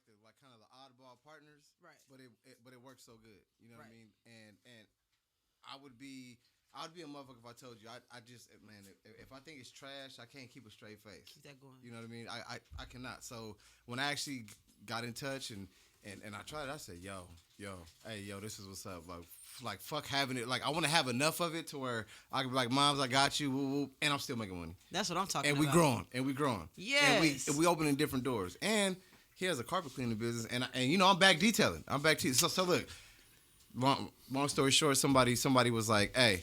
the like kind of the oddball partners, Right. But it works so good. You know what I Right. mean? And I would be a motherfucker if I told you. I just man, if I think it's trash, I can't keep a straight face. Keep that going. You know what I mean? I cannot. So when I actually got in touch and I tried it, I said, hey, this is what's up. Like fuck having it. Like I want to have enough of it to where I can be like, moms, I got you, woo, woo, and I'm still making money. That's what I'm talking And about. we growing. Yes. And we opening different doors. And he has a carpet cleaning business, and I'm back detailing. So look, long story short, somebody was like, hey,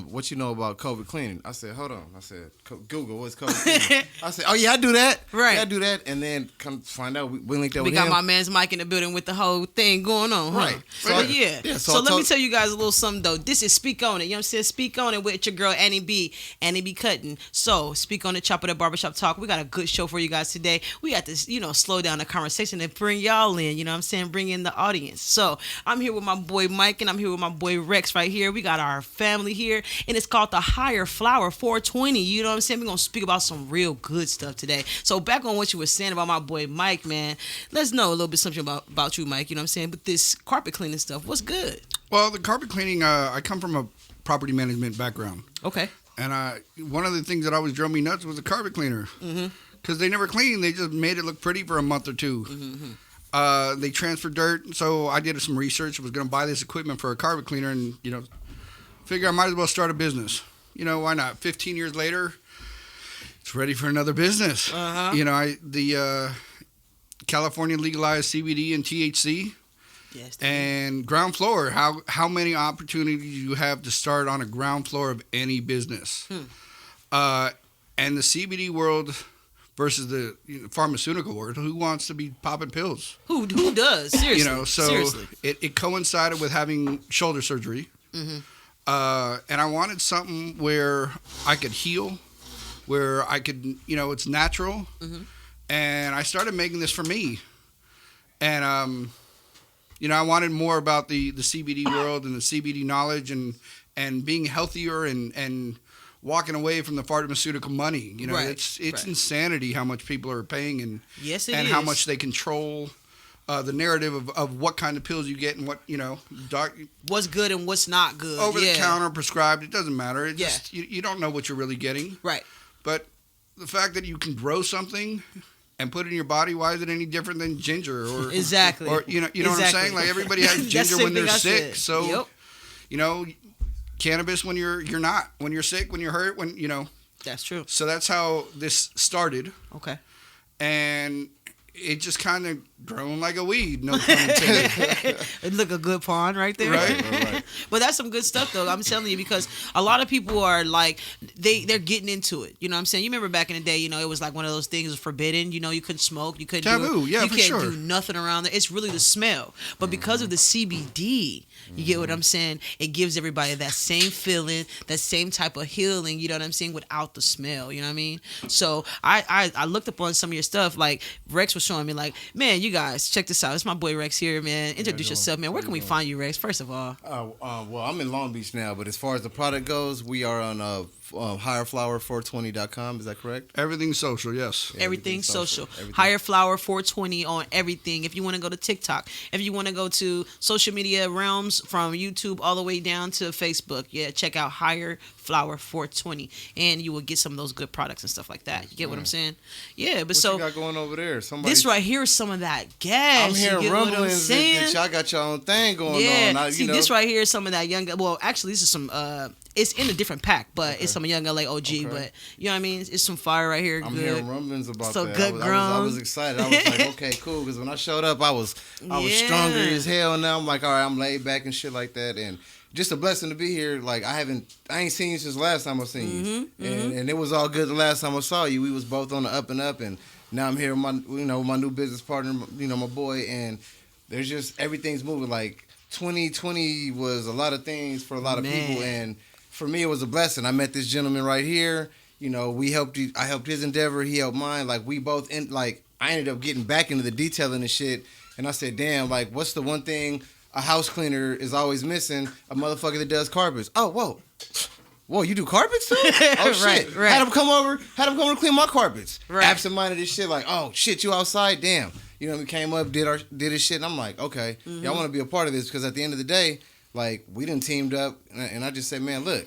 what you know about COVID cleaning? I said, hold on. I said, Google, what's COVID cleaning? I said, oh yeah, I do that. Right. Yeah, I do that. And then come find out, we linked up We with got him. my man's Mike in the building with the whole thing going on, huh? Right. So, yeah. So let me tell you guys a little something, though. This is Speak On It. You know what I'm saying? Speak On It with your girl, Annie B. Annie B. Cutting. So, Speak On It, Chop It Up, Barbershop Talk. We got a good show for you guys today. We got to, slow down the conversation and bring y'all in. You know what I'm saying? Bring in the audience. So, I'm here with my boy Mike, and I'm here with my boy Rex right here. We got our family here, and it's called the Higher Flower 420. You know what I'm saying? We're going to speak about some real good stuff today. So, back on what you were saying about my boy Mike, man, let's know a little bit something about you, Mike. You know what I'm saying? But this carpet cleaning stuff, what's good? Well, the carpet cleaning, I come from a property management background. Okay. And one of the things that always drove me nuts was a carpet cleaner. Because they never cleaned. They just made it look pretty for a month or two. They transferred dirt. So I did some research. I was going to buy this equipment for a carpet cleaner and, figure I might as well start a business. Why not? 15 years later, it's ready for another business. The California legalized CBD and THC. Yes. And ground floor. How many opportunities you have to start on a ground floor of any business? And the CBD world versus the pharmaceutical world. Who wants to be popping pills? Who does? Seriously. Seriously. It coincided with having shoulder surgery. And I wanted something where I could heal, where I could, it's natural. And I started making this for me. And, I wanted more about the CBD world and the CBD knowledge and being healthier and walking away from the pharmaceutical money. Right, It's right. insanity how much people are paying and Yes, it and is. how much they control the narrative of what kind of pills you get and what, What's good and what's not good. over the counter prescribed. It doesn't matter. It Yeah. just you don't know what you're really getting. Right. But the fact that you can grow something and put it in your body, why is it any different than ginger or Exactly. Or you know what I'm Exactly. saying? Like everybody has That's ginger the when they're thing I sick. said. So Yep. Cannabis when you're not. When you're sick, when you're hurt, That's true. So that's how this started. Okay. And it just kind of grown like a weed. No pun intended. It look a good pond right there. Right. But that's some good stuff though. I'm telling you, because a lot of people are like they're getting into it. You know what I'm saying? You remember back in the day, it was like one of those things was forbidden. You couldn't smoke, you couldn't Taboo, do it. yeah, you for can't sure. do nothing around there. It's really the smell. But because of the CBD, you get what I'm saying? It gives everybody that same feeling, that same type of healing, you know what I'm saying, without the smell, you know what I mean? So I looked up on some of your stuff, like Rex was showing me, like, man, you guys, check this out. It's my boy Rex here, man. Introduce yourself, man. Where can we find you, Rex, first of all? Well, I'm in Long Beach now, but as far as the product goes, we are on higherflower420.com. Is that correct? Everything social, yes. Yeah, Everything social. Everything. Higher Flower 420 on everything. If you want to go to TikTok, if you want to go to social media realms from YouTube all the way down to Facebook, check out Higher Flower 420, and you will get some of those good products and stuff like that. You get what I'm saying? Yeah, but What you got going over there? this right here is some of that gas. I'm hearing you get what I'm rumblings saying? that y'all got your own thing going Yeah, on. this right here is some of that young. Well, actually, this is some. It's in a different pack, but it's some young LA OG. Okay. But you know what I mean? It's some fire right here. I'm good. hearing rumblings about So that. good I grown. was excited. I was like, okay, cool. Because when I showed up, I was Yeah. stronger as hell. And now I'm like, all right, I'm laid back and shit like that. And just a blessing to be here. Like I ain't seen you since last time I seen you. And it was all good the last time I saw you. We was both on the up and up. And now I'm here with my new business partner, my boy. And there's just everything's moving. Like 2020 was a lot of things for a lot of people. And for me, it was a blessing. I met this gentleman right here. We helped. I helped his endeavor. He helped mine. Like we both. I ended up getting back into the detailing and shit. And I said, damn. Like, what's the one thing a house cleaner is always missing? A motherfucker that does carpets. Oh, whoa, you do carpets too? Oh shit. Right. Had him come over to clean my carpets. Right. Absent-minded as shit. Like, oh shit, you outside? Damn. you know, we came up, did his shit, and I'm like, okay, y'all want to be a part of this because at the end of the day, like we done teamed up, and I just said, man, look,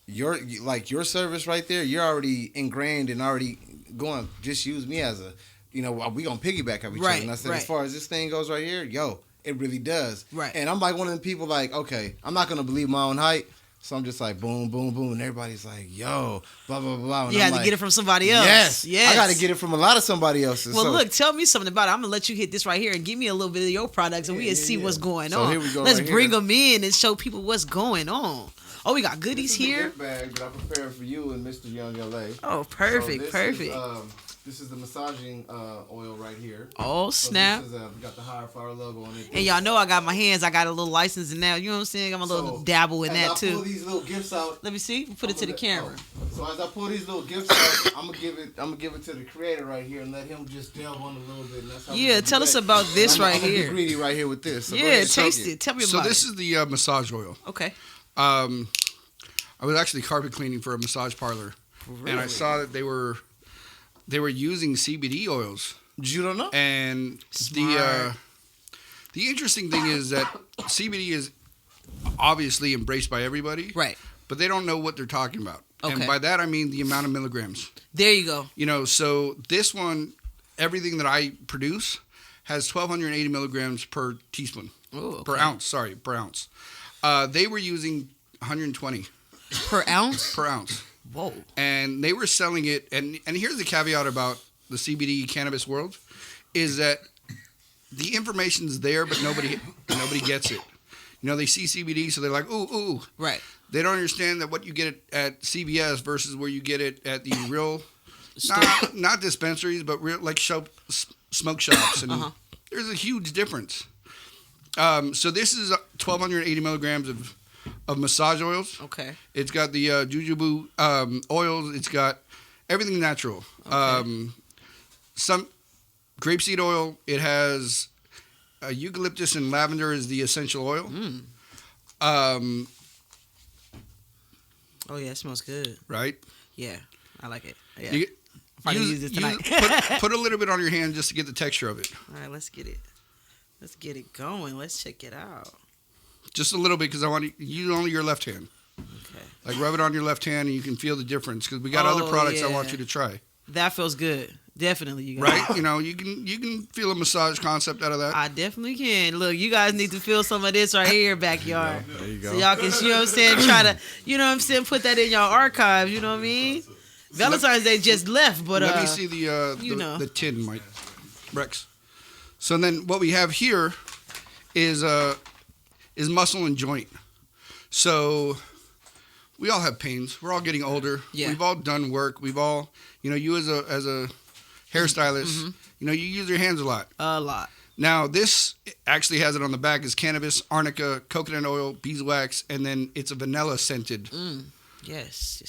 your service right there, you're already ingrained and already going. Just use me as a, you know, we gonna piggyback off each other. And I said, as far as this thing goes right here, yo, it really does. Right. And I'm like one of them people like, okay, I'm not gonna believe my own hype. So I'm just like, boom, boom, boom. And everybody's like, yo, blah, blah, blah. And you had to get it from somebody else. Yes. I got to get it from a lot of somebody else's. Well, look, tell me something about it. I'm going to let you hit this right here and give me a little bit of your products and we can see what's going on. Here we go. Let's bring them in and show people what's going on. Oh, we got goodies here. This is the gift bag that I prepared for you and Mr. Young LA. Oh, perfect, perfect. This is the massaging oil right here. Oh, snap. So we got the Higher Flower logo on it. And y'all know I got my hands. I got a little license in now. You know what I'm saying? I'm a little dabble in that, too. I pull these little gifts out. Let me see. Put it to the camera. So as I pull these little gifts out, I'm gonna give it to the creator right here and let him just delve on a little bit. And that's how tell us about this right I'm here. I'm greedy right here with this. So taste it. Tell me about it. So this is the massage oil. Okay. I was actually carpet cleaning for a massage parlor, and I saw that they were using CBD oils. You don't know? And the interesting thing is that CBD is obviously embraced by everybody, right? But they don't know what they're talking about. Okay. And by that I mean the amount of milligrams. There you go. You know, so this one, everything that I produce has 1,280 milligrams per teaspoon. Ooh, okay. Per ounce. They were using 120 per ounce. Per ounce. Whoa. And they were selling it, and here's the caveat about the CBD cannabis world, is that the information's there, but nobody gets it. You know, they see CBD, so they're like, ooh. Right. They don't understand that what you get at CVS versus where you get it at the real, not dispensaries, but real like smoke shops, and there's a huge difference. So this is 1,280 milligrams of massage oils. Okay. It's got the jujube oils. It's got everything natural. Okay. Some grapeseed oil. It has eucalyptus and lavender is the essential oil. Oh yeah, it smells good. Right? Yeah, I like it. Yeah. Use it tonight. Put a little bit on your hand just to get the texture of it. All right, let's get it. Let's get it going. Let's check it out. Just a little bit because I want to use only your left hand. Okay. Like rub it on your left hand and you can feel the difference because we got other products I want you to try. That feels good. Definitely, you guys. Right? You know, you can feel a massage concept out of that. I definitely can. Look, you guys need to feel some of this right here, backyard. There you go. So y'all can, you know what I'm saying, try to, you know what I'm saying, put that in y'all archives, you know what I mean? Valentine's Day just left, but let me see the tin, Mike. Rex. So then what we have here is muscle and joint. So we all have pains. We're all getting older. Yeah. We've all done work. We've all, you know, you as a hairstylist, you know, you use your hands a lot. A lot. Now, this actually has it on the back is cannabis, arnica, coconut oil, beeswax, and then it's a vanilla scented. Yes.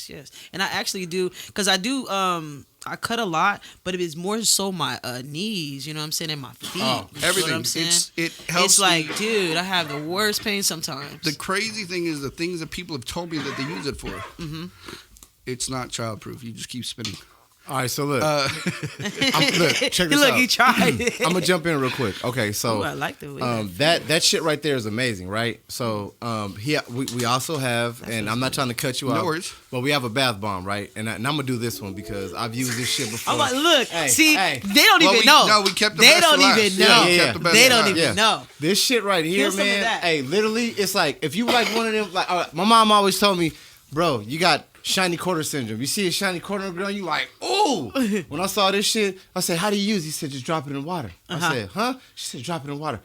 And I actually do, because I do, I cut a lot, but it is more so my knees, you know what I'm saying, and my feet. Oh, everything. You know what I'm saying? It helps. It's like, dude, I have the worst pain sometimes. The crazy thing is the things that people have told me that they use it for. It's not childproof. You just keep spinning. All right, so look, check this out. He tried it. I'm gonna jump in real quick. Okay, so I like the way that shit right there is amazing, right? So we also have, and I'm not trying to cut you off, no worries, but we have a bath bomb, right? And I'm gonna do this one because I've used this shit before. I'm like, look, hey, they don't even know. No, we kept the they best don't for last. even know. Yeah, they don't even know. This shit right here, Here's some of man. that. Hey, literally, it's like if you like one of them. Like my mom always told me, bro, you got shiny quarter syndrome. You see a shiny quarter girl, you like, ooh. When I saw this shit, I said, how do you use it? He said, just drop it in water. I said, huh? She said, drop it in water.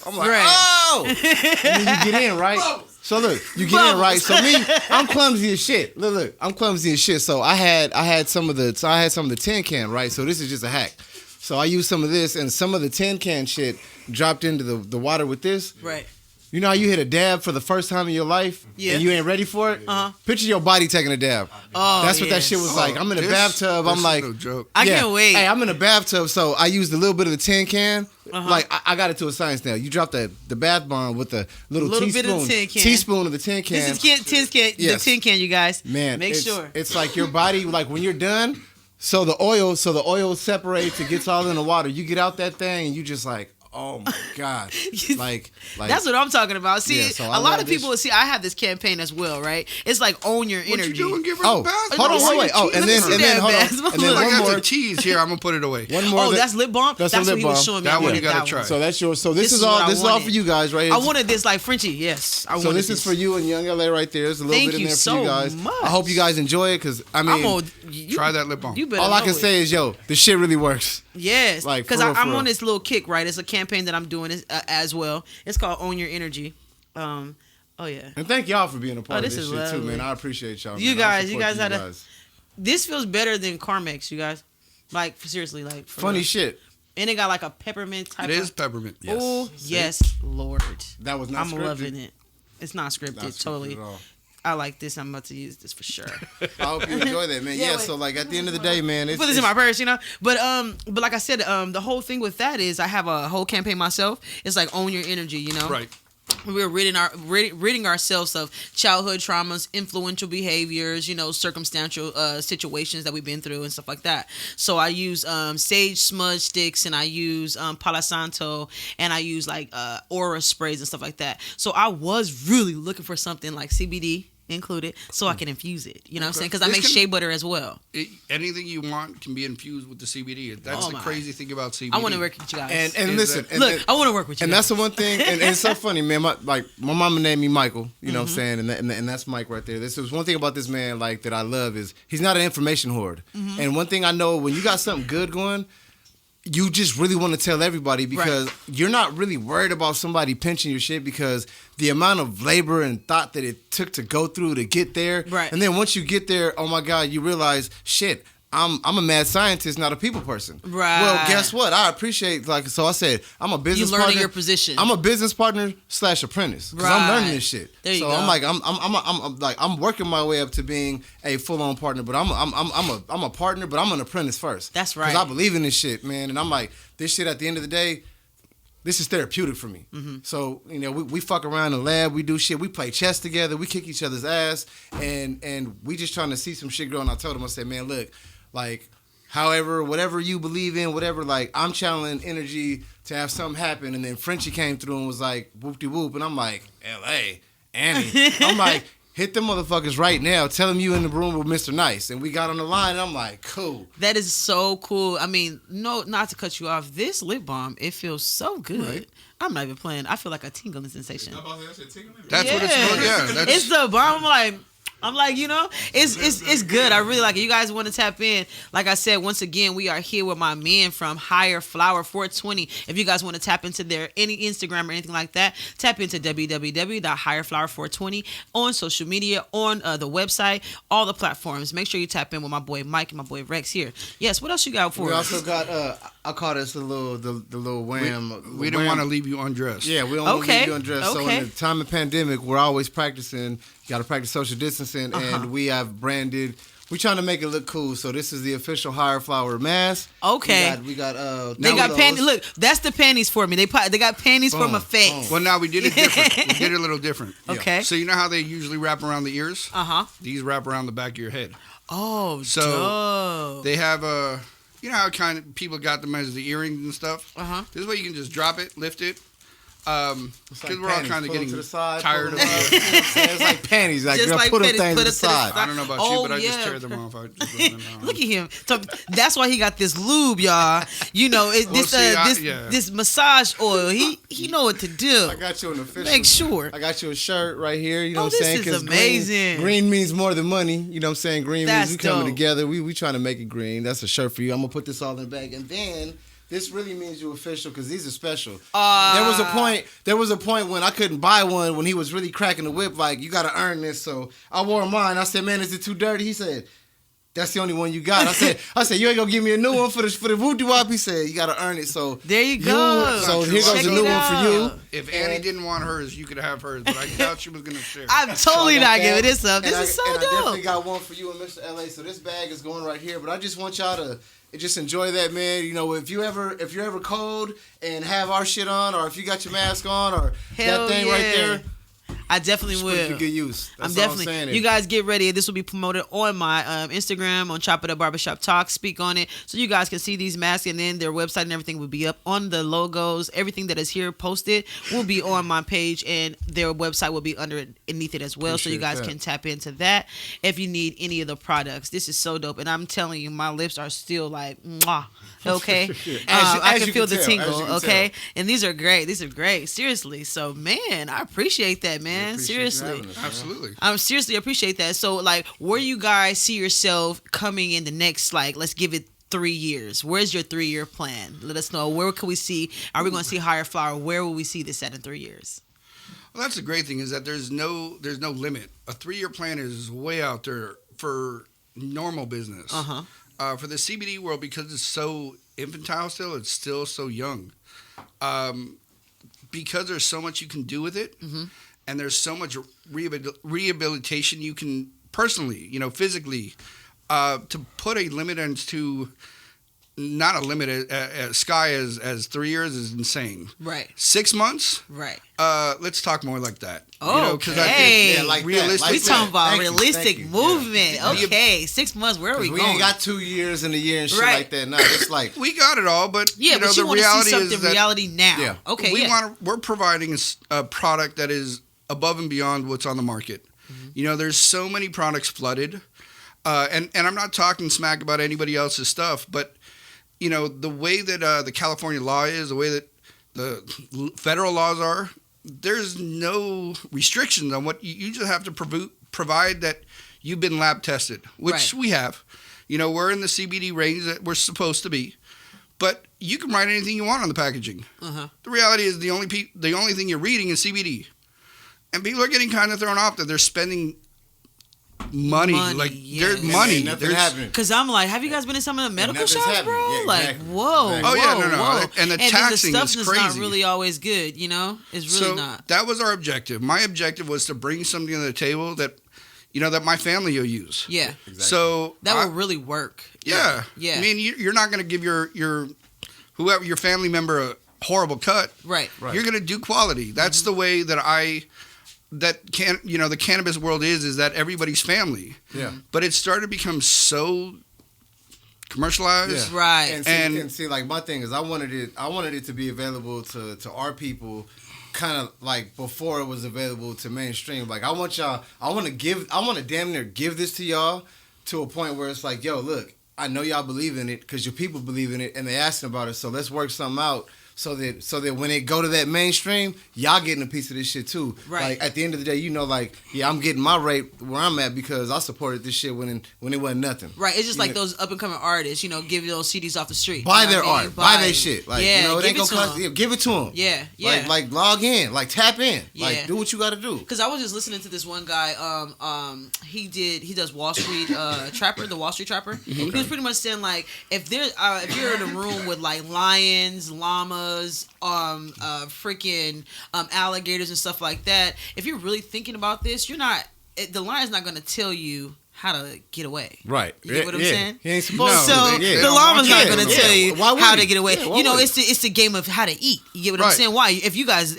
I'm like, oh! And then you get in, right? So look, you get in, right? So me, I'm clumsy as shit. Look, I'm clumsy as shit. So I had some of the tin can, right? So this is just a hack. So I used some of this and some of the tin can shit dropped into the water with this. Right. You know how you hit a dab for the first time in your life and you ain't ready for it? Picture your body taking a dab. Oh, that's what that shit was like. I'm in a bathtub. I'm like, no joke. I can't wait. Hey, I'm in a bathtub, so I used a little bit of the tin can. Like I got it to a science now. You drop the bath bomb with a little teaspoon, bit of tin can. Teaspoon of the tin can. This is tin can, the tin can, you guys. Man, make sure. It's like your body, like when you're done, So the oil separates. It gets all in the water. You get out that thing, and you just like, oh my god, like that's what I'm talking about. See, so a lot of people see. I have this campaign as well, right? It's like own your energy. What you doing? Give her Oh, the bath. hold on, wait. Oh, and then hold on. And then I one got more. the cheese here. I'm gonna put it away. One more. Oh, that's lip balm. That's a what lip he was balm. showing me. That I one you wanted gotta that try. one. So that's yours. So this is what all. I This is all wanted. for you guys, right? I wanted this like Frenchie. Yes, I wanted So this is for you and Young LA right there. There's a little Thank bit in you there for so you guys. much. I hope you guys enjoy it because I mean, Try that lip balm. You better all I know can it. say is, yo, the shit really works. Yes, Like, because for real, I'm for on real. this little kick, right? It's a campaign that I'm doing as well. It's called Own Your Energy. Oh yeah, And thank y'all for being a part of this this is shit too, lovely. man. I appreciate y'all. You man. I guys support had a- this feels better than Carmex, you guys. Like seriously, like for funny real. shit. And it got like a peppermint type. It is peppermint. Yes. Oh See? yes, Lord. That was not I'm scripted. loving it. It's not scripted, Not scripted totally. at all. I like this. I'm about to use this for sure. I hope you enjoy that, man. Yeah, Yeah. wait. So like at the end of the day, man, it's, Put this in my purse, you know. But like I said, the whole thing with that is I have a whole campaign myself. It's like own your energy, you know. Right. We're ridding ourselves of childhood traumas, influential behaviors, you know, circumstantial situations that we've been through and stuff like that. So I use sage smudge sticks, and I use Palo Santo, and I use like aura sprays and stuff like that. So I was really looking for something like CBD included so I can infuse it. You know what I'm saying? Because I This make can- shea butter as well. Anything you want can be infused with the CBD. That's Oh the my. crazy thing about CBD. I want to work with you guys. and Is listen, that- and, Look, I want to work with you and guys. that's the one thing, and it's so funny, man. My mama named me Michael, you know what I'm saying, and that's Mike right there. This is one thing about this man, like that I love is he's not an information hoard. And one thing I know, when you got something good going, you just really want to tell everybody because you're not really worried about somebody pinching your shit because the amount of labor and thought that it took to go through to get there. Right. And then once you get there, oh my God, you realize, shit, I'm a mad scientist, not a people person. Right. Well, guess what? I appreciate, like, so I said, I'm a business learning partner. your position. I'm a business partner / apprentice. Because I'm learning this shit. There you so go. I'm like, I'm working my way up to being a full on partner, but I'm a partner, but I'm an apprentice first. That's right. Because I believe in this shit, man. And I'm like, this shit at the end of the day, this is therapeutic for me. So, you know, we fuck around in the lab, we do shit, we play chess together, we kick each other's ass, and we just trying to see some shit grow. And I told him, I said, man, look, like, however, whatever you believe in, whatever, like, I'm channeling energy to have something happen. And then Frenchie came through and was like, whoop-de-whoop. And I'm like, L.A., Annie. I'm like, hit them motherfuckers right now. Tell them you in the room with Mr. Nice. And we got on the line, and I'm like, cool. That is so cool. I mean, no, not to cut you off. This lip balm, it feels so good. Right. I'm not even playing. I feel like a tingling sensation. That's what it's called. Yeah. That's, It's the bomb. I'm like, you know, it's good. I really like it. You guys want to tap in? Like I said, once again, we are here with my man from Higher Flower 420. If you guys want to tap into their any Instagram or anything like that, tap into www.higherflower420 on social media, on the website, all the platforms. Make sure you tap in with my boy Mike and my boy Rex here. Yes, what else you got for We us? also got, I call this the little wham. we didn't want to leave you undressed. Yeah, we don't want to Okay, leave you undressed. So okay. in the time of pandemic, we're always practicing. Got to practice social distancing, and we have branded. We're trying to make it look cool. So this is the official Higher Flower mask. Okay. We got They got those. panties. Look, that's the panties for me. They got panties for Boom, my face. Well, now we did it different. We did it a little different. Okay. So you know how they usually wrap around the ears? Uh-huh. These wrap around the back of your head. Oh, So dope. they have you know how kind of people got them as the earrings and stuff? Uh-huh. This way you can just drop it, lift it. It's Because like we're all panties. kind of Pull 'em getting to the side, tired pull of 'em up. You know what I'm saying? It's like panties. Like, Just girl, like put them panties, things put to the it to the side. I don't know about Oh, you, but I just yeah. tear them off. I just let them Look at him. So that's why he got this lube, y'all. You know, this massage oil. He know what to do. I got you an official. Make sure. I got you a shirt right here. You know Oh, what I'm saying? this is 'Cause amazing. Green means more than money. You know what I'm saying? Green That's means we coming dope. together. We trying to make it green. That's a shirt for you. I'm gonna put this all in the bag, and then. This really means you official because these are special. There was a point when I couldn't buy one when he was really cracking the whip. Like, you got to earn this. So I wore mine. I said, man, is it too dirty? He said, that's the only one you got. I said, you ain't gonna give me a new one for the voodoo wop. He said, you gotta earn it. So There you go. So here goes Check a new it one for out. you. If Annie didn't want hers, you could have hers, but I doubt she was going to share. I'm totally So I got not that. giving this up. This And is so I definitely dope. got one for you and Mr. LA. So this bag is going right here. But I just want y'all to just enjoy that, man. You know, if you're ever cold and have our shit on, or if you got your mask on, or Hell that thing yeah. right there. I definitely Just will. put it to good use. That's I'm all definitely. saying. You guys get ready. This will be promoted on my Instagram on Chop It Up Barbershop Talk. Speak on it so you guys can see these masks, and then their website and everything will be up on the logos. Everything that is here posted will be on my page, and their website will be underneath it as well. So you guys can tap into that if you need any of the products. This is so dope, and I'm telling you, my lips are still like mwah. Okay, I can feel the tingle. Okay, and these are great. These are great. Seriously. So man, I appreciate that, man. Seriously. Absolutely. I seriously appreciate that. So, like, where you guys see yourself coming in the next, like, let's give it 3 years. Where's your 3-year plan? Let us know. Where can we see? Are we going to see higher flower? Where will we see this at in 3 years? Well, that's the great thing is that there's no limit. A 3-year plan is way out there for normal business. For the CBD world, because it's so infantile still, it's still so young. Because there's so much you can do with it. And there's so much rehabilitation you can personally, physically, to put a limit into, not a limit, a sky as 3 years is insane. Right. 6 months? Right. Let's talk more like that. Oh, okay. Like realistic. Like we talking about Thank realistic you. movement. Yeah. Okay, 6 months. Where are we We going? ain't got 2 years in a year and shit Right. like that. No, it's like We got it all, but yeah, but you the want to reality see is something that reality now. Yeah. Okay. we're providing a product that is above and beyond what's on the market. There's so many products flooded, and I'm not talking smack about anybody else's stuff, but the way that the California law is, the way that the federal laws are, there's no restrictions on what you just have to provide that you've been lab tested, which we have. We're in the CBD range that we're supposed to be, but you can write anything you want on the packaging. The reality is the only thing you're reading is CBD. And people are getting kind of thrown off that they're spending money. Like, there's money. Nothing happening. Because I'm like, have you guys been in some of the medical nothing's shops, happening. bro? Yeah, Like, exactly. whoa, Exactly. Oh, yeah, no. whoa. And the then taxing the is stuff crazy. not really always good, It's really not. That was our objective. My objective was to bring something to the table that, that my family will use. Yeah. Exactly. So That will really work. Yeah. Yeah. I mean, you're not going to give your family member a horrible cut. Right. You're going to do quality. That's the way that the cannabis world is that everybody's family. Yeah. But it started to become so commercialized. Yeah. Right. And see, like, my thing is, I wanted it to be available to our people, kind of like before it was available to mainstream. Like, I want to damn near give this to y'all to a point where it's like, yo, look, I know y'all believe in it because your people believe in it and they asking about it. So let's work something out. So that when it go to that mainstream, y'all getting a piece of this shit too. Right. Like, at the end of the day, I'm getting my rate where I'm at because I supported this shit when it wasn't nothing. Right. It's just like those up and coming artists, give those CDs off the street. Buy their what I mean? art. Buy their shit. Like, it ain't gonna cost. Give it to them. Yeah. Like log in. Like, tap in. Yeah. Like, do what you got to do. Because I was just listening to this one guy. He does Wall Street Trapper, the Wall Street Trapper. He was pretty much saying, like, if you're in a room with like lions, llamas, freaking alligators and stuff like that, if you're really thinking about this, the lion's not going to tell you how to get away. Right. You get what I'm saying? He ain't supposed So to. Yeah. the llama's not going to tell you Why would how he? to get away. Yeah, why would he? It's the game of how to eat. You get what I'm Right. saying? Why? If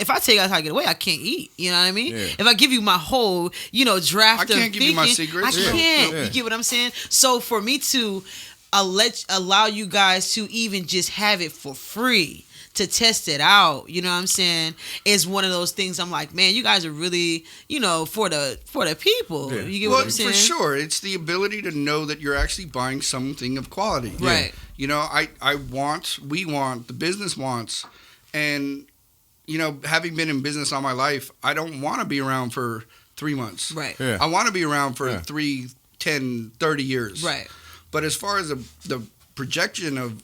I tell you guys how to get away, I can't eat. You know what I mean? Yeah. If I give you my whole, draft I can't of give you my thinking, secrets. I Yeah. can't. Yeah. You get what I'm saying? So for me to allow you guys to even just have it for free, to test it out, you know what I'm saying, is one of those things I'm like, man, you guys are really, for the people. Yeah. You get what I'm saying? For sure. It's the ability to know that you're actually buying something of quality. Right. We want, the business wants, and, having been in business all my life, I don't want to be around for 3 months. Right. Yeah. I want to be around for Yeah. 3, 10, 30 years. Right. But as far as the projection of,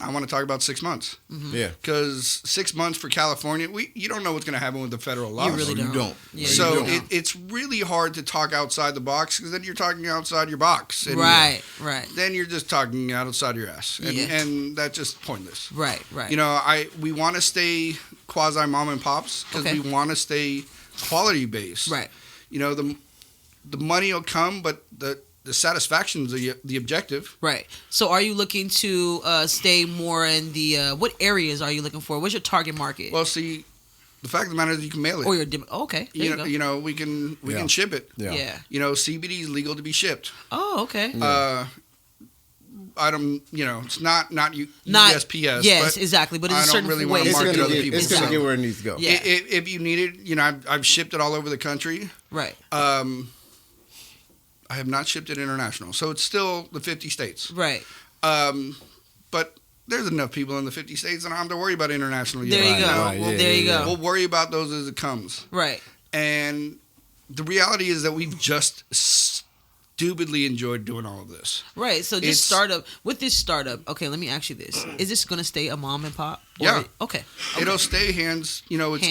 I want to talk about 6 months. Yeah. Because 6 months for California, you don't know what's going to happen with the federal laws. You really don't. You don't. Yeah, So you don't. it's really hard to talk outside the box because then you're talking outside your box. And Right. then you're just talking outside your ass. And, Yeah. and that's just pointless. Right. We want to stay quasi mom and pops because Okay. we want to stay quality based. Right. The money will come, but the satisfaction is the objective. Right. So are you looking to stay more in the, what areas are you looking for? What's your target market? Well, see, the fact of the matter is you can mail it. Or okay. There you go. We can ship it. Yeah. CBD is legal to be shipped. Oh, okay. I don't, it's not USPS. Yes, exactly. But it's a certain really way. want to market other people. It's going to get where it needs to go. Yeah. If you need it, I've shipped it all over the country. Right. I have not shipped it international, so it's still the 50 states. Right. But there's enough people in the 50 states, and I don't have to worry about international yet. There you go. Right, Well, there you go. We'll worry about those as it comes. Right. And the reality is that we've just stupidly enjoyed doing all of this. Right. So this startup, okay, let me ask you this. Is this going to stay a mom and pop? Yeah. Okay. It'll stay it's Hands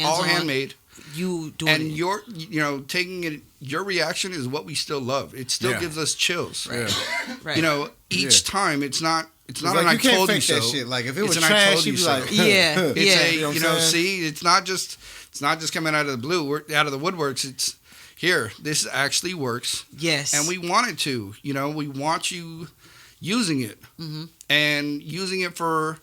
all on. handmade. You doing And it. taking it, your reaction is what we still love. It still gives us chills. Right. Right. Each time it's not It's an like I you can't told you fake so. that shit. Like if it It's was an I trash, told you'd you be so. like, Yeah. It's You know what I'm saying? see, it's not just coming out of the blue, out of the woodworks. It's here. This actually works. Yes. And we want it to. We want you using it and using it for,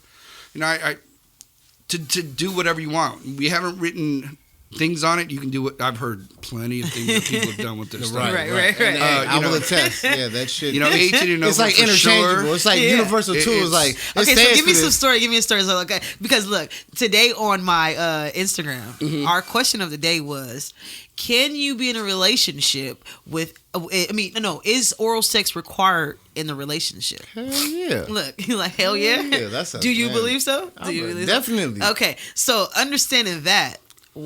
to do whatever you want. We haven't written things on it. You can do what I've heard plenty of things that people have done with this stuff. Right. And, I will attest. Yeah, that shit. 18 and over. It's like for interchangeable. Sure. It's like universal tools. Like Okay, so give me some story. Give me a story. So, okay, because look, today on my Instagram, our question of the day was, can you be in a relationship with? Is oral sex required in the relationship? Hell yeah. Look, you're like, hell yeah. Yeah, that's Do you believe so? Definitely. Okay, so understanding that,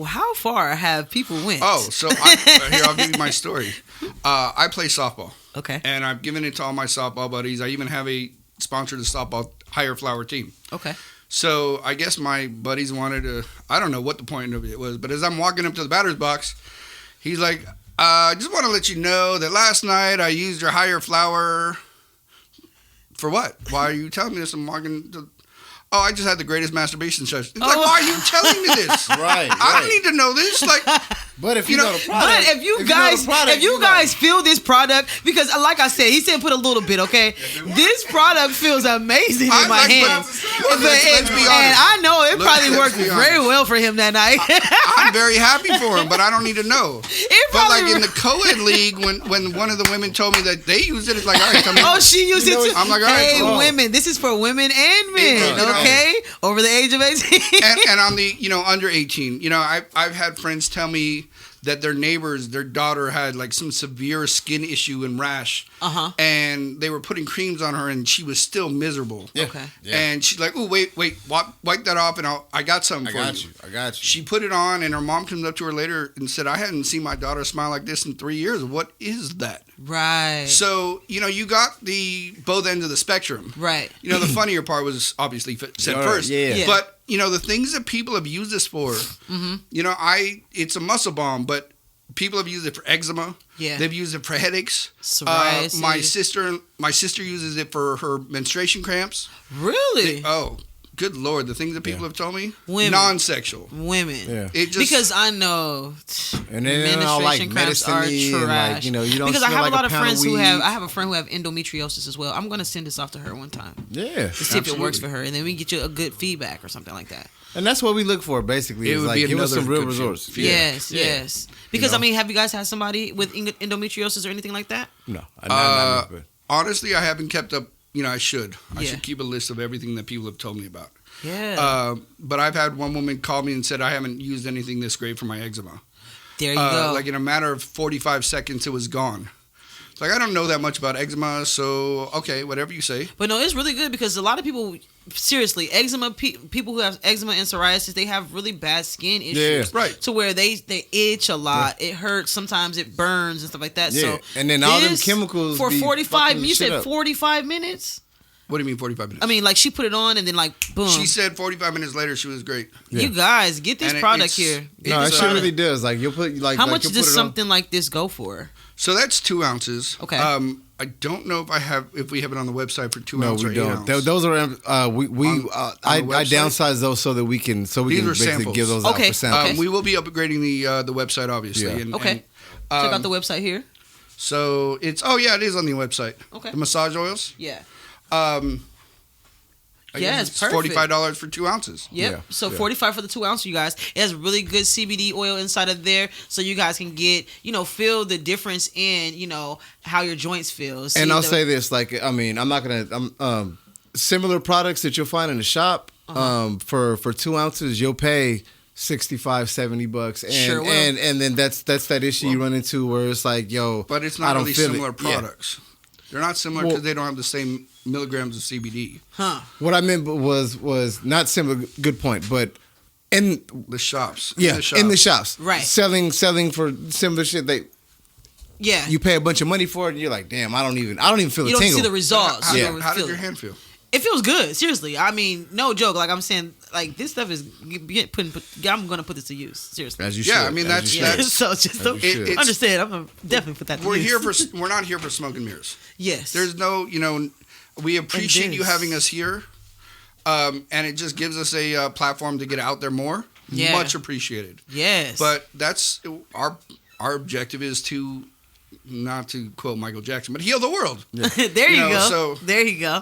how far have people went? Oh, so here, I'll give you my story. I play softball. Okay. And I've given it to all my softball buddies. I even have sponsored a softball higher flower team. Okay. So I guess my buddies wanted to, I don't know what the point of it was, but as I'm walking up to the batter's box, he's like, I just want to let you know that last night I used your higher flower. For what? Why are you telling me this? I'm walking to... Oh, I just had the greatest masturbation session. It's like, why are you telling me this? Right. I don't need to know this. Like, But if you know the product, But if you guys feel this product, because like I said, he said put a little bit, okay? This product feels amazing in my hands. Let's be honest. And I know it probably worked very well for him that night. I'm very happy for him, but I don't need to know. But like in the co-ed league, when one of the women told me that they used it, it's like, all right, tell me. Oh, she used it too. I'm like, all right, hey, cool. women, this is for women and men, okay? Over the age of 18. and on the under 18, I've had friends tell me that their daughter had like some severe skin issue and rash, and they were putting creams on her, and she was still miserable. Yeah. Okay. Yeah. And she's like, "Oh, wait, wipe that off, and I got something for you." I got you. She put it on, and her mom comes up to her later and said, "I hadn't seen my daughter smile like this in 3 years. What is that?" Right. So you got the both ends of the spectrum. Right. The funnier part was obviously said first. Yeah. But the things that people have used this for, it's a muscle bomb, but people have used it for eczema. Yeah. They've used it for headaches. Psoriasis. My sister uses it for her menstruation cramps. Really? Good Lord, the things that people have told me. Women. Non-sexual. Women. Yeah. It just, because I know and then all like menstruation cramps are medicine-y trash. and like, you don't because I smell have like a lot of pound friends weed. I have a friend who have endometriosis as well. I'm gonna send this off to her one time. Yeah. To see if it works for her, and then we get you a good feedback or something like that. And that's what we look for, basically. It Is would like, be give us another some real good resources. fit. Yes. Because have you guys had somebody with endometriosis or anything like that? No, not me, honestly, I haven't kept up. I should. I Yeah. should keep a list of everything that people have told me about. Yeah. But I've had one woman call me and said I haven't used anything this great for my eczema. There you go. Like in a matter of 45 seconds, it was gone. It's like I don't know that much about eczema, so okay, whatever you say. But no, it's really good because a lot of people, seriously, eczema people who have eczema and psoriasis, they have really bad skin issues. Yeah, right. To where they itch a lot. It hurts. Sometimes it burns and stuff like that. Yeah. So And then all them chemicals for be 45. fucking You shit said up. 45 minutes. What do you mean 45 minutes? I mean, like she put it on and then like boom. She said 45 minutes later she was great. Yeah. You guys get this And product here. No, it shit really does. Like you'll put like How like much you'll does put it something like this go for? So that's 2 ounces. Okay. I don't know if we have it on the website for 2 No, ounces or we 8 don't. ounce. Those are I the website? downsize those so that we can These can are basically samples. give those out Okay. for samples. We will be upgrading the website obviously. Yeah. And, Okay. Check out the website here. So it's it is on the website. Okay. The massage oils. Yeah. Yeah, it's perfect. $45 for 2 ounces. Yep. Yeah, So yeah. 45 for the 2 ounce, you guys. It has really good CBD oil inside of there, so you guys can get, feel the difference in, how your joints feel. See And I'll say this, like, I mean, I'm not gonna. Similar products that you'll find in the shop, for 2 ounces, you'll pay $65-$70, and Sure will. and then that's that issue you run into where it's like, yo, But it's I not don't really feel similar it. Yeah. products. They're not similar because they don't have the same milligrams of CBD. Huh. What I meant was not similar. Good point, but in The shops. in the shops, Right. selling for similar shit. Yeah. You pay a bunch of money for it, and you're like, damn, I don't even feel You the don't tingle. see the results. How, You how, don't how feel did your it. hand feel? It feels good. Seriously. I mean, no joke. Like I'm saying, like this stuff is I'm gonna put this to use. Seriously. As you Yeah, should. I mean, As that's- you Yeah. should. So just don't you should. It's- understand. I'm gonna definitely put that to use. We're not here for smoke and mirrors. Yes. There's no, we appreciate you this. having us here. And it just gives us a platform to get out there more. Yeah. Much appreciated. Yes. But that's our objective is to, not to quote Michael Jackson, but heal the world. there you know, go. so- There you go.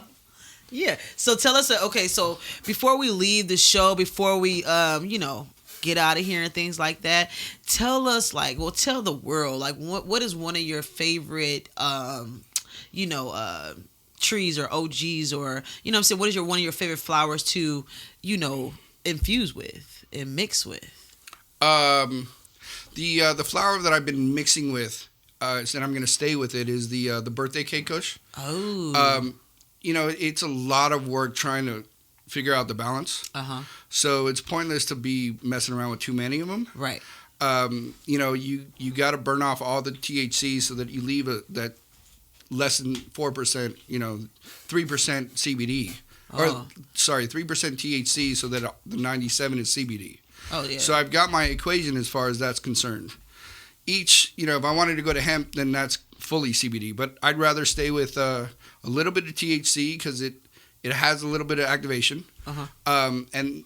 Yeah. So tell us. Okay. So before we leave the show, before we get out of here and things like that, tell us tell the world what is one of your favorite trees or OGs or what I'm saying, what is one of your favorite flowers to infuse with and mix with? The flower that I've been mixing with, and I'm going to stay with it, is the birthday cake kush. Oh. It's a lot of work trying to figure out the balance. So it's pointless to be messing around with too many of them. Right. You got to burn off all the THC so that you leave that less than 4%, 3% CBD. Or, sorry, 3% THC so that the 97 is CBD. Oh, yeah. So I've got my equation as far as that's concerned. Each, if I wanted to go to hemp, then that's fully CBD. But I'd rather stay with a little bit of THC because it has a little bit of activation. And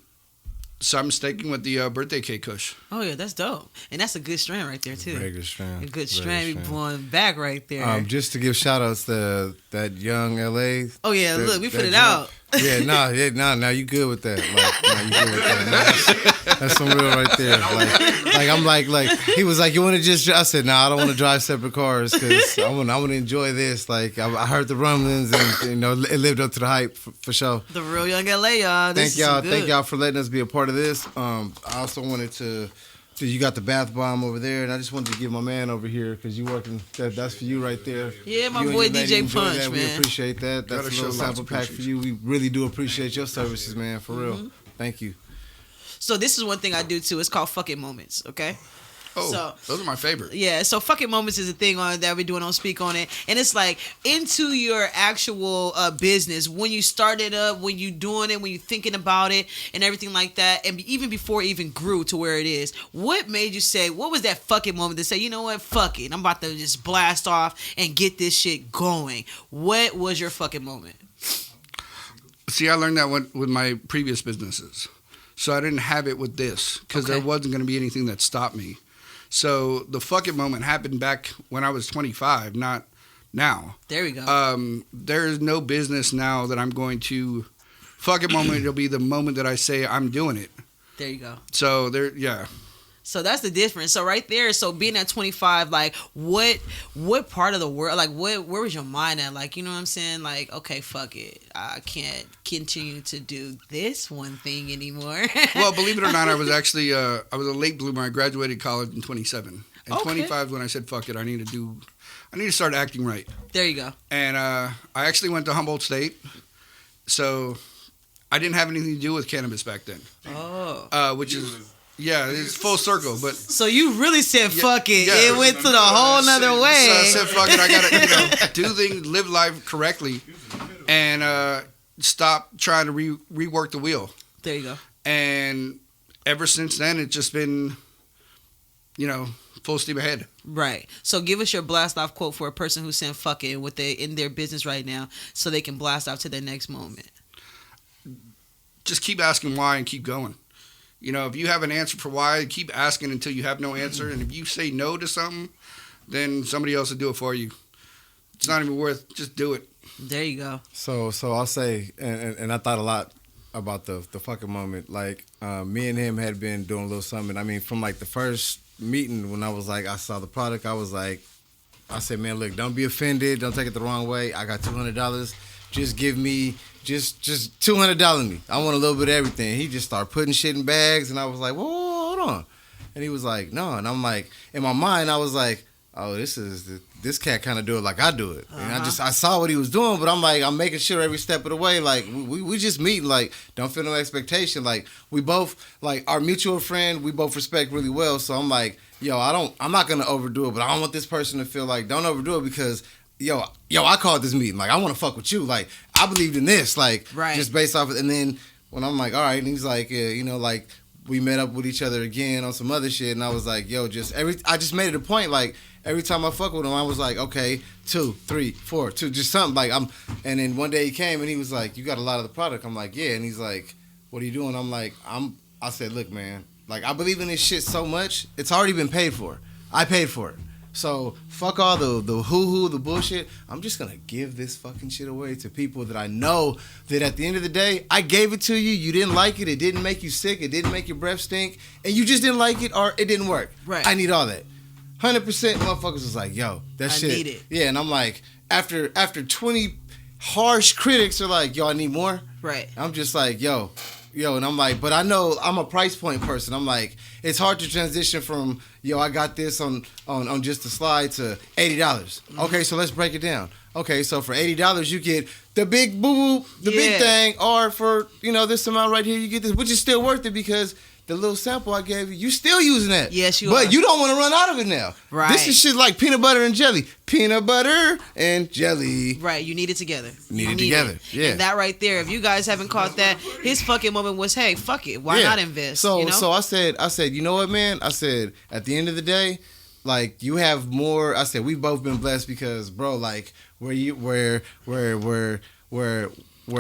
so I'm sticking with the birthday cake kush. Oh, yeah, that's dope. And that's a good strand right there, too. Very good strand. A good Very strand. good Be blowing back right there. Just to give shout outs to that young LA. Oh, yeah, look, we put it joint. out. Yeah, now you good with that. Like, you good with that. That's some real right there. Like I'm like he was like, you want to just? I said, I don't want to drive separate cars because I want to enjoy this. Like I heard the rumblings and it lived up to the hype for sure. The real young LA, y'all. This Thank y'all for letting us be a part of this. I also wanted to. You got the bath bomb over there, and I just wanted to give my man over here because you working. That's for you right there. Yeah, my You and boy your lady DJ enjoy Punch, that. We man. appreciate that. That's Gotta a show little lots sample of pack for you. We really do appreciate your services, man. For real. Thank you. So this is one thing I do too. It's called fucking moments. Okay. Oh, So- those are my favorite. Yeah, so fucking moments is a thing that we're doing on Speak On It. And it's like into your actual business, when you started up, when you doing it, when you thinking about it and everything like that, and even before it even grew to where it is, what made you say, what was that fucking moment to say, you know what, fuck it, I'm about to just blast off and get this shit going? What was your fucking moment? See, I learned that with my previous businesses. So I didn't have it with this because there wasn't going to be anything that stopped me. So the fucking moment happened back when I was 25, not now. There we go. There is no business now that I'm going to fucking moment. It'll be the moment that I say I'm doing it. There you go. So yeah. So that's the difference. So right there, so being at 25, like what part of the world, like where was your mind at? Like, you know what I'm saying? Like, okay, fuck it. I can't continue to do this one thing anymore. Well, believe it or not, I was actually I was a late bloomer. I graduated college in 27. And 25 is when I said, fuck it, I need to start acting right. There you go. And I actually went to Humboldt State. So I didn't have anything to do with cannabis back then. Oh. Which is, yeah, it's full circle. But So you really said fuck it. yeah. It went to the whole nother way. So I said, fuck it, I got to do things, live life correctly, and stop trying to rework the wheel. There you go. And ever since then, it's just been, full steam ahead. Right. So give us your blast off quote for a person who's saying fuck it what they in their business right now so they can blast off to their next moment. Just keep asking why and keep going. If you have an answer for why, keep asking until you have no answer. And if you say no to something, then somebody else will do it for you. It's not even worth. Just do it. There you go. So I'll say, and I thought a lot about the fucking moment. Like, me and him had been doing a little something. I mean, from like the first meeting when I was like, I saw the product, I was like, I said, man, look, don't be offended, don't take it the wrong way. I got $200. Just give me just $200 me. I want a little bit of everything. He just started putting shit in bags, and I was like, whoa, hold on. And he was like, no. And I'm like, in my mind, I was like, oh, this cat kind of do it like I do it. And I saw what he was doing, but I'm like, I'm making sure every step of the way, like, we just meet, like, don't feel no expectation. Like, we both, like, our mutual friend, we both respect really well. So I'm like, yo, I'm not going to overdo it, but I don't want this person to feel like, don't overdo it because, yo, I called this meeting. Like, I want to fuck with you. Like, I believed in this, like, just based off of, and then when I'm like, all right, and he's like, yeah, you know, like, we met up with each other again on some other shit, and I was like, yo, I just made it a point, like, every time I fuck with him, I was like, okay, 2, 3, 4, 2, just something. Like, and then one day he came and he was like, you got a lot of the product. I'm like, yeah. And he's like, what are you doing? I'm like, I said, look, man, like, I believe in this shit so much. It's already been paid for. I paid for it. So fuck all the hoo-hoo, the bullshit. I'm just going to give this fucking shit away to people that I know that at the end of the day, I gave it to you. You didn't like it. It didn't make you sick. It didn't make your breath stink. And you just didn't like it or it didn't work. Right. I need all that. 100% motherfuckers was like, yo, that shit. I need it. Yeah, and I'm like, after 20 harsh critics are like, yo, I need more. Right. I'm just like, yo, and I'm like, but I know I'm a price point person. I'm like, it's hard to transition from, yo, I got this on just a slide to $80. Mm-hmm. Okay, so let's break it down. Okay, so for $80 you get the big boo, big thing, or for, you know, this amount right here you get this, which is still worth it because the little sample I gave you, you still using that. Yes, you are. But you don't want to run out of it now. Right. This is shit like peanut butter and jelly. Peanut butter and jelly. Right, you need it together. Need it together. Yeah. And that right there, if you guys haven't caught that, his fucking moment was, hey, fuck it. Why not invest? So you know? so I said, you know what, man? I said, at the end of the day, like, you have more. I said, we've both been blessed because, bro, like, where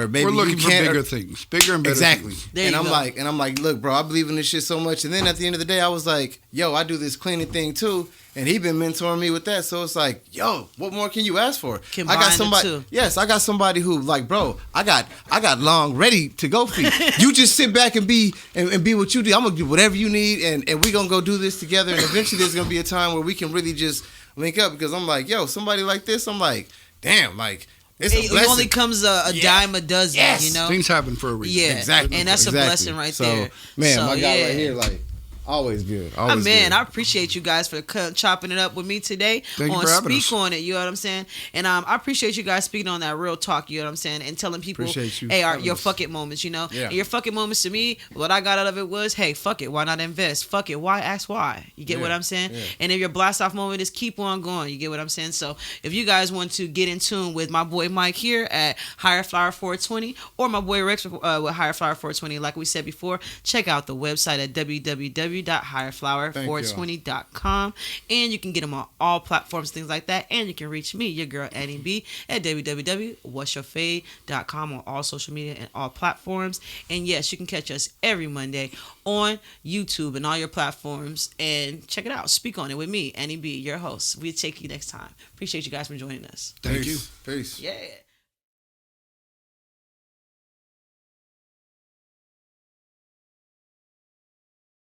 maybe we're looking you for can't, bigger things, bigger and better exactly. things. There and you I'm go. like, look, bro, I believe in this shit so much. And then at the end of the day, I was like, yo, I do this cleaning thing too, and he been mentoring me with that. So it's like, yo, what more can you ask for? Combine I got somebody. the two. Yes, I got somebody who, like, bro, I got long ready to go feet. You just sit back and be what you do. I'm gonna do whatever you need, and we gonna go do this together. And eventually, there's gonna be a time where we can really just link up because I'm like, yo, somebody like this. I'm like, damn, like. It only comes a dime a dozen, you know? Things happen for a reason. Yeah, exactly. And that's a blessing right there. Man, my guy right here, like, always good. Always man, good. I appreciate you guys for chopping it up with me today. Thank you on for having Speak us. On It, you know what I'm saying? And I appreciate you guys speaking on that real talk, you know what I'm saying? And telling people, Appreciate you hey, having your us. fuck it moments, you know? Yeah. And your fuck it moments to me, what I got out of it was, hey, fuck it, why not invest? Fuck it, why ask why? You get what I'm saying? Yeah. And if your blast off moment is keep on going, you get what I'm saying? So if you guys want to get in tune with my boy Mike here at Higher Flower 420 or my boy Rex with Higher Flower 420, like we said before, check out the website at www.higherflower420.com, and you can get them on all platforms, things like that. And you can reach me, your girl Annie B, at www.whatsyourfade.com on all social media and all platforms. And yes, you can catch us every Monday on YouTube and all your platforms. And check it out. Speak On It with me, Annie B, your host. We'll take you next time. Appreciate you guys for joining us. Thank you. Peace. Yeah.